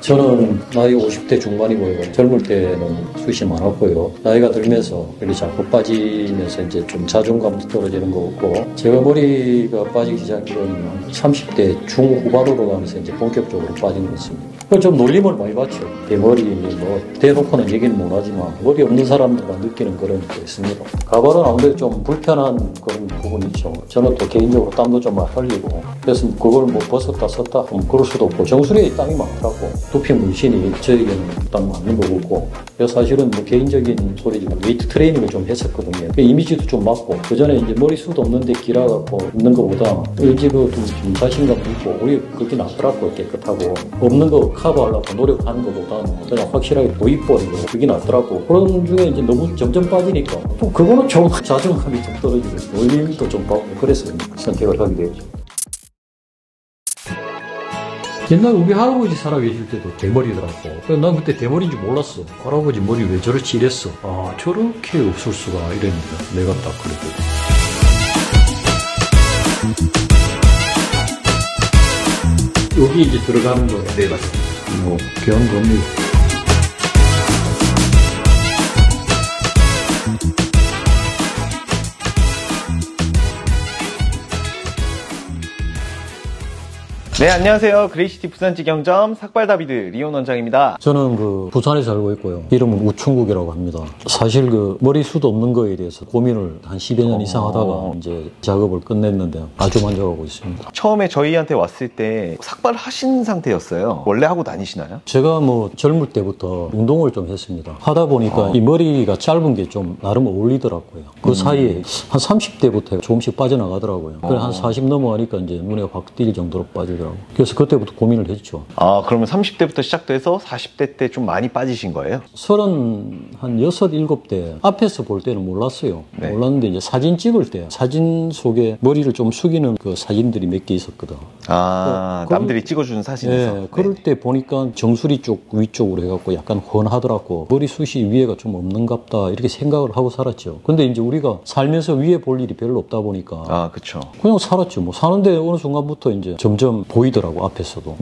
저는 나이 50대 중반이고요. 젊을 때는 숱이 많았고요. 나이가 들면서 이렇게 자꾸 빠지면서 이제 좀 자존감도 떨어지는 거 같고, 제가 머리가 빠지기 시작한 건 30대 중후반으로 가면서 이제 본격적으로 빠진 것 같습니다. 좀 놀림을 많이 받죠. 대머리, 뭐, 대놓고는 얘기는 못 하지만, 머리 없는 사람들만 느끼는 그런 게 있습니다. 가발은 아무래도 좀 불편한 그런 부분이 있죠. 저는 또 개인적으로 땀도 좀 많이 흘리고, 그래서 그걸 뭐 벗었다 썼다 하면 그럴 수도 없고, 정수리에 땀이 많더라고. 두피 문신이 저에게는 딱 맞는 거고, 그래서 사실은 뭐 개인적인 소리지만 웨이트 트레이닝을 좀 했었거든요. 이미지도 좀 맞고, 그 전에 이제 머리숱 없는데 길어갖고 있는 것보다 왠지 좀 자신감 있고, 우리 그게 낫더라고. 깨끗하고, 없는 거 커버하려고 노력하는 것보다는 그냥 확실하게 보이버리고 그게 낫더라고. 그런 중에 이제 너무 점점 빠지니까 좀 그거는 좀 자존감이 좀 떨어지고 의미도 좀 받고 그래서 선택을 하게 되죠. 옛날 우리 할아버지 살아계실 때도 대머리더라고. 그래서 난 그때 대머리인 줄 몰랐어. 할아버지 머리 왜 저렇게 이랬어? 아, 저렇게 없을 수가 이랬는데 내가 딱 그랬거든. 여기 이제 들어가는 거예요. 네, 맞습니다. 뭐 귀한 겁니다. 네, 안녕하세요. 그레이시티 부산직영점 삭발다비드 리온 원장입니다. 저는 부산에 살고 있고요. 이름은 우충국이라고 합니다. 사실 머리숱 없는 거에 대해서 고민을 한 10여 년 이상 하다가 이제 작업을 끝냈는데 아주 만족하고 있습니다. 처음에 저희한테 왔을 때 삭발하신 상태였어요. 원래 하고 다니시나요? 제가 젊을 때부터 운동을 좀 했습니다. 하다 보니까 이 머리가 짧은 게 좀 나름 어울리더라고요. 그 사이에 한 30대부터 조금씩 빠져나가더라고요. 한 40 넘어가니까 이제 눈에 확 띌 정도로 빠지더라고요. 그래서 그때부터 고민을 했죠. 아, 그러면 30대부터 시작돼서 40대 때 좀 많이 빠지신 거예요? 36, 7대 앞에서 볼 때는 몰랐어요. 네. 몰랐는데 이제 사진 찍을 때 사진 속에 머리를 좀 숙이는 그 사진들이 몇 개 있었거든. 아, 남들이 찍어주는 사진에서? 네, 그럴 때 보니까 정수리 쪽 위쪽으로 해갖고 약간 훤하더라고. 머리숱이 위에가 좀 없는갑다 이렇게 생각을 하고 살았죠. 근데 이제 우리가 살면서 위에 볼 일이 별로 없다 보니까 아, 그쵸. 그냥 살았죠. 사는데 어느 순간부터 이제 점점 보이더라고, 앞에서도.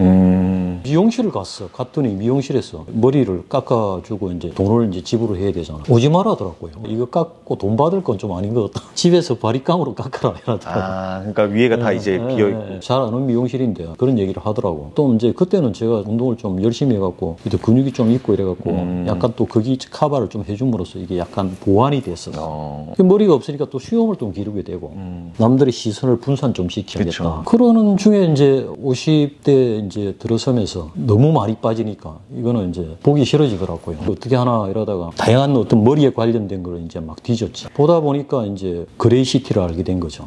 미용실을 갔더니 미용실에서 머리를 깎아주고 이제 돈을 이제 지불을 해야 되잖아. 오지 말라더라고요. 이거 깎고 돈 받을 건 좀 아닌 것 같다. 집에서 바리깡으로 깎아라 해라더라고. 아, 그러니까 위에가 다 이제 비어있고. 잘 아는 미용실인데 그런 얘기를 하더라고. 또 이제 그때는 제가 운동을 좀 열심히 해갖고 근육이 좀 있고 이래갖고 약간 또 거기 커버를 좀 해줌으로써 이게 약간 보완이 됐었어. 머리가 없으니까 또 수염을 좀 기르게 되고 남들의 시선을 분산 좀 시켜야겠다. 그러는 중에 이제 50대 이제 들어서면서 너무 많이 빠지니까 이거는 이제 보기 싫어지더라고요. 어떻게 하나 이러다가 다양한 어떤 머리에 관련된 걸 이제 막 뒤졌지. 보다 보니까 이제 그레이시티를 알게 된 거죠.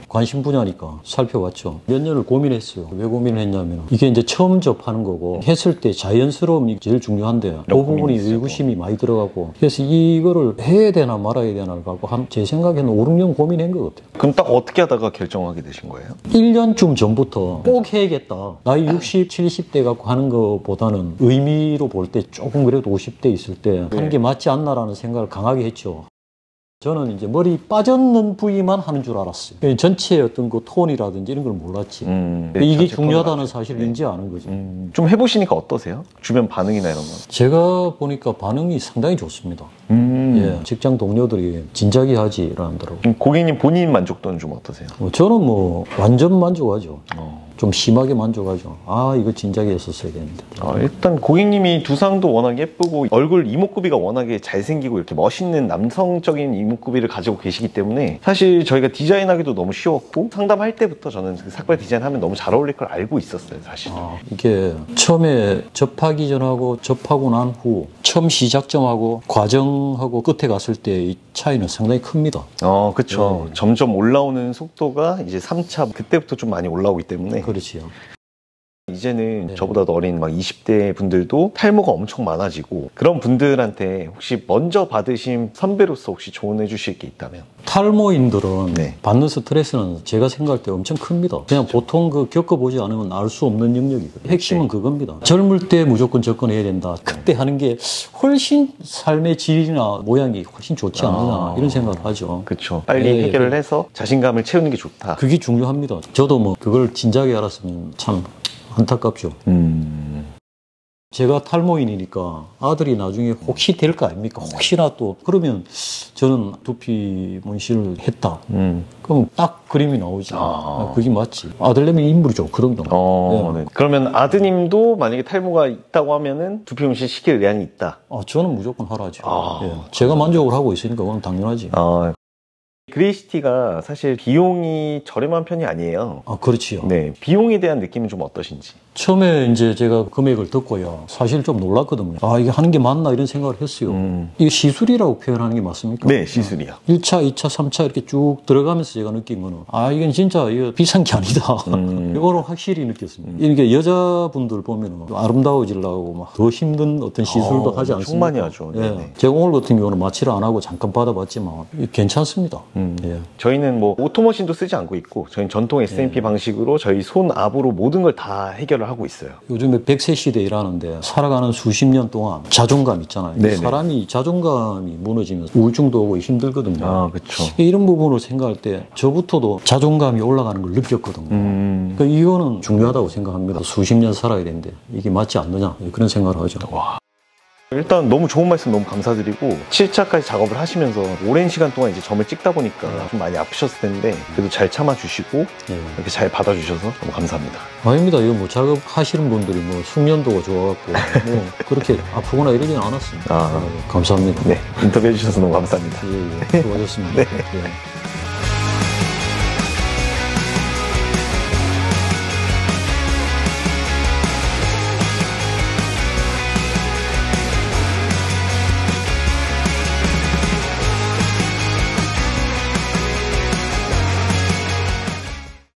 관심 분야니까 살펴봤죠. 몇 년을 고민했어요. 왜 고민을 했냐면 이게 이제 처음 접하는 거고 했을 때 자연스러움이 제일 중요한데 그 부분이 의구심이 많이 들어가고 그래서 이거를 해야 되나 말아야 되나를 갖고 제 생각에는 5, 6년 고민한 것 같아요. 그럼 딱 어떻게 하다가 결정하게 되신 거예요? 1년쯤 전부터 꼭 해야겠다. 나이 60, 70대 갖고 하는 것보다는 의미로 볼 때 조금 그래도 50대 있을 때 하는 게 맞지 않나라는 생각을 강하게 했죠. 저는 이제 머리 빠졌는 부위만 하는 줄 알았어요. 전체의 어떤 그 톤이라든지 이런 걸 몰랐지. 이게 중요하다는 사실을 인지하는 거죠. 좀 해보시니까 어떠세요? 주변 반응이나 이런 거? 제가 보니까 반응이 상당히 좋습니다. 예, 직장 동료들이 진작에 하지 이러더라고요. 고객님 본인 만족도는 좀 어떠세요? 저는 완전 만족하죠. 좀 심하게 만족하죠. 아, 이거 진작에 했었어야 되는데. 일단 고객님이 두상도 워낙 예쁘고 얼굴 이목구비가 워낙에 잘생기고 이렇게 멋있는 남성적인 이목구비를 가지고 계시기 때문에 사실 저희가 디자인하기도 너무 쉬웠고 상담할 때부터 저는 그 삭발 디자인하면 너무 잘 어울릴 걸 알고 있었어요, 사실. 이게 처음에 접하기 전하고 접하고 난 후 처음 시작점하고 과정하고 끝에 갔을 때 이 차이는 상당히 큽니다. 그렇죠. 네. 점점 올라오는 속도가 이제 3차 그때부터 좀 많이 올라오기 때문에 그렇지요. 이제는 저보다 더 어린 막 20대 분들도 탈모가 엄청 많아지고 그런 분들한테 혹시 먼저 받으신 선배로서 혹시 조언해 주실 게 있다면? 탈모인들은 받는 스트레스는 제가 생각할 때 엄청 큽니다. 그냥 보통 겪어보지 않으면 알 수 없는 영역이거든요. 핵심은 그겁니다. 젊을 때 무조건 접근해야 된다. 그때 하는 게 훨씬 삶의 질이나 모양이 훨씬 좋지 않느냐 이런 생각을 하죠. 그렇죠. 빨리 해결을 해서 자신감을 채우는 게 좋다. 그게 중요합니다. 저도 그걸 진작에 알았으면 참 안타깝죠. 제가 탈모인이니까 아들이 나중에 혹시 될 거 아닙니까? 혹시나 또 그러면 저는 두피 문신을 했다. 그럼 딱 그림이 나오지. 그게 맞지. 아들내미 인물이 좋거든요. 네. 그러면 아드님도 만약에 탈모가 있다고 하면은 두피 문신 시킬 의향이 있다. 저는 무조건 하라죠. 예. 제가 만족을 하고 있으니까 그건 당연하지. 그레이시티가 사실 비용이 저렴한 편이 아니에요. 그렇지요. 네, 비용에 대한 느낌은 좀 어떠신지? 처음에 이제 제가 금액을 듣고요. 사실 좀 놀랐거든요. 이게 하는 게 맞나 이런 생각을 했어요. 이게 시술이라고 표현하는 게 맞습니까? 네, 시술이요. 1차, 2차, 3차 이렇게 쭉 들어가면서 제가 느낀 거는 이건 진짜 이거 비싼 게 아니다. 이거를 확실히 느꼈습니다. 이게 여자분들 보면 아름다워지려고 막 더 힘든 어떤 시술도 하지 않습니까? 충만히 하죠. 예. 제가 오늘 같은 경우는 마취를 안 하고 잠깐 받아봤지만 괜찮습니다. 예. 저희는 뭐 오토머신도 쓰지 않고 있고 저희는 전통 SMP 방식으로 저희 손 압으로 모든 걸 다 해결을 하고 있어요. 요즘에 100세 시대에 일하는데 살아가는 수십 년 동안 자존감 있잖아요. 네네. 사람이 자존감이 무너지면 우울증도 오고 힘들거든요. 그렇죠. 이런 부분을 생각할 때 저부터도 자존감이 올라가는 걸 느꼈거든요. 그러니까 이거는 중요하다고 생각합니다. 수십 년 살아야 되는데 이게 맞지 않느냐 그런 생각을 하죠. 일단 너무 좋은 말씀 너무 감사드리고 7차까지 작업을 하시면서 오랜 시간 동안 이제 점을 찍다 보니까 좀 많이 아프셨을 텐데 그래도 잘 참아주시고 이렇게 잘 받아주셔서 너무 감사합니다. 아닙니다. 이거 뭐 작업하시는 분들이 뭐 숙련도가 좋아갖고 뭐 그렇게 아프거나 이러지는 않았습니다. 감사합니다. 네, 인터뷰 해주셔서 너무 감사합니다. 수고하셨습니다. 네.